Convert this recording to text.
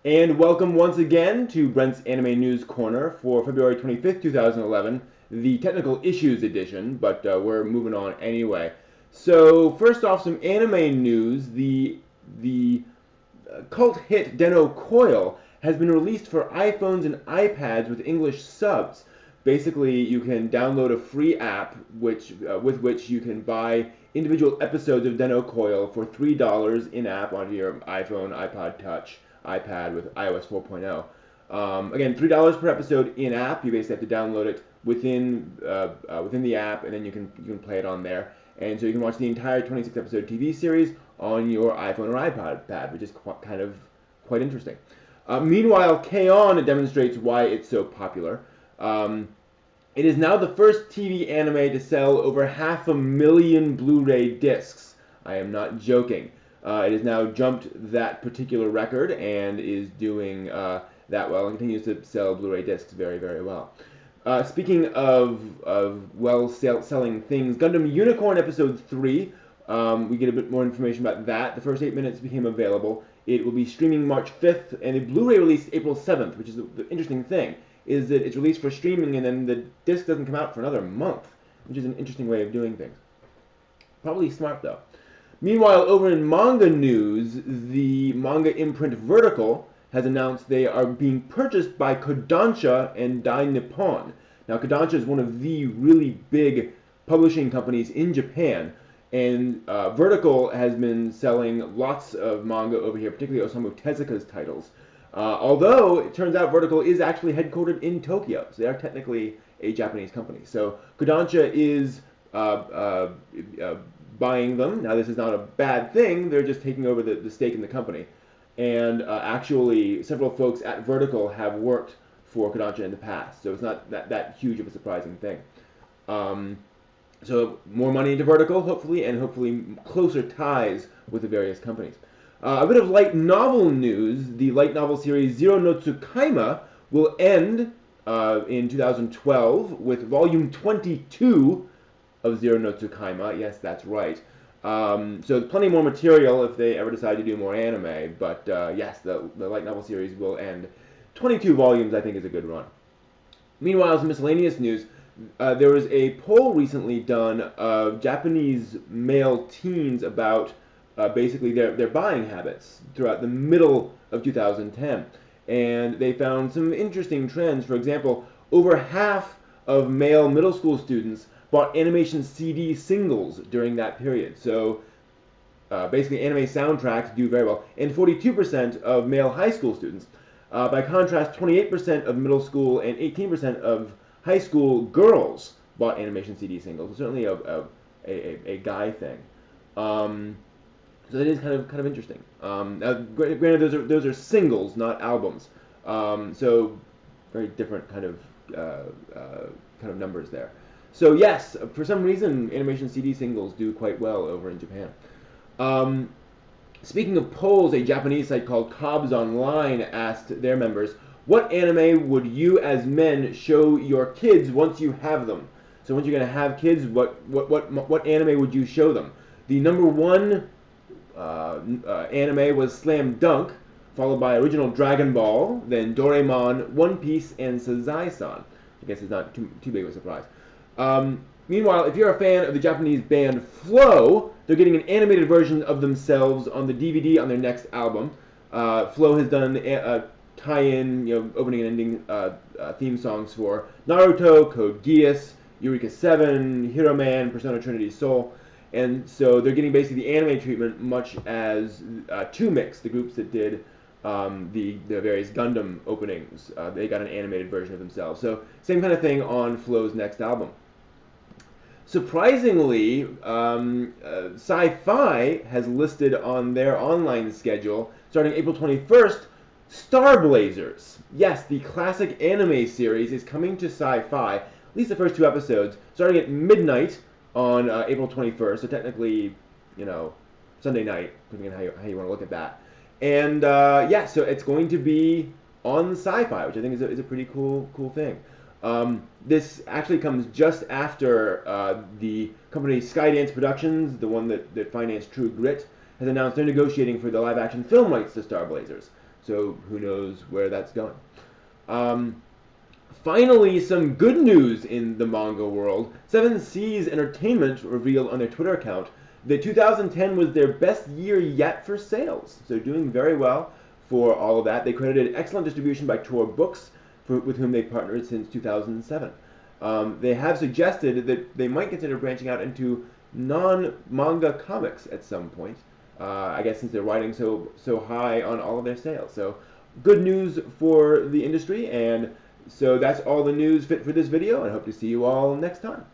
And welcome once again to Brent's Anime News Corner for February 25th, 2011, the technical issues edition, but we're moving on anyway. So first off, some anime news. The cult hit Den-O Coil has been released for iPhones and iPads with English subs. Basically, you can download a free app with which you can buy individual episodes of Den-O Coil for $3 in-app onto your iPhone, iPod Touch, iPad with iOS 4.0. Again, $3 per episode in-app. You basically have to download it within the app, and then you can play it on there. And so you can watch the entire 26-episode TV series on your iPhone or iPad, which is quite interesting. Meanwhile, K-On! Demonstrates why it's so popular. It is now the first TV anime to sell over 500,000 Blu-ray discs. I am not joking. It has now jumped that particular record and is doing that well and continues to sell Blu-ray discs very, very well. Speaking of selling things, Gundam Unicorn Episode 3, we get a bit more information about that. The first 8 minutes became available. It will be streaming March 5th, and the Blu-ray released April 7th, which is the interesting thing, is that it's released for streaming and then the disc doesn't come out for another month, which is an interesting way of doing things. Probably smart, though. Meanwhile, over in manga news, the manga imprint Vertical has announced they are being purchased by Kodansha and Dai Nippon. Now, Kodansha is one of the really big publishing companies in Japan, and Vertical has been selling lots of manga over here, particularly Osamu Tezuka's titles. Although, it turns out Vertical is actually headquartered in Tokyo, so they are technically a Japanese company. So, Kodansha is buying them. Now, this is not a bad thing. They're just taking over the stake in the company. And actually, several folks at Vertical have worked for Kodansha in the past, so it's not that huge of a surprising thing. So more money into Vertical, hopefully, and hopefully closer ties with the various companies. A bit of light novel news. The light novel series Zero no Tsukaima will end in 2012 with volume 22 of Zero no Tsukaima. Yes, that's right. So plenty more material if they ever decide to do more anime, but yes, the light novel series will end. 22 volumes, I think, is a good run. Meanwhile, some miscellaneous news. There was a poll recently done of Japanese male teens about basically their buying habits throughout the middle of 2010. And they found some interesting trends. For example, over half of male middle school students bought animation CD singles during that period. So basically anime soundtracks do very well. And 42% of male high school students. By contrast, 28% of middle school and 18% of high school girls bought animation CD singles. It's certainly a guy thing. So that is kind of interesting. Now, granted, those are singles, not albums. So very different kind of numbers there. So yes, for some reason, animation CD singles do quite well over in Japan. Speaking of polls, a Japanese site called Cobbs Online asked their members, what anime would you as men show your kids once you have them? So once you're going to have kids, what anime would you show them? The number one anime was Slam Dunk, followed by original Dragon Ball, then Doraemon, One Piece, and Sazai-san. I guess it's not too big of a surprise. Meanwhile, if you're a fan of the Japanese band Flow, they're getting an animated version of themselves on the DVD on their next album. Flow has done tie-in, opening and ending theme songs for Naruto, Code Geass, Eureka 7, Hero Man, Persona Trinity Soul, and so they're getting basically the anime treatment, much as 2Mix, the groups that did the various Gundam openings. They got an animated version of themselves. So same kind of thing on Flow's next album. Surprisingly, Sci-Fi has listed on their online schedule, starting April 21st, Star Blazers. Yes, the classic anime series is coming to Sci-Fi, at least the first 2 episodes, starting at midnight on April 21st, so technically, Sunday night, depending on how you want to look at that. And yeah, so it's going to be on Sci-Fi, which I think is a pretty cool thing. This actually comes just after the company Skydance Productions, the one that financed True Grit, has announced they're negotiating for the live-action film rights to Star Blazers. So who knows where that's going. Um, Finally, some good news in the manga world. Seven Seas Entertainment revealed on their Twitter account that 2010 was their best year yet for sales. So doing very well for all of that. They credited excellent distribution by Tor Books, with whom they've partnered since 2007. They have suggested that they might consider branching out into non-manga comics at some point. I guess since they're riding so high on all of their sales. So good news for the industry, and so that's all the news fit for this video, and I hope to see you all next time.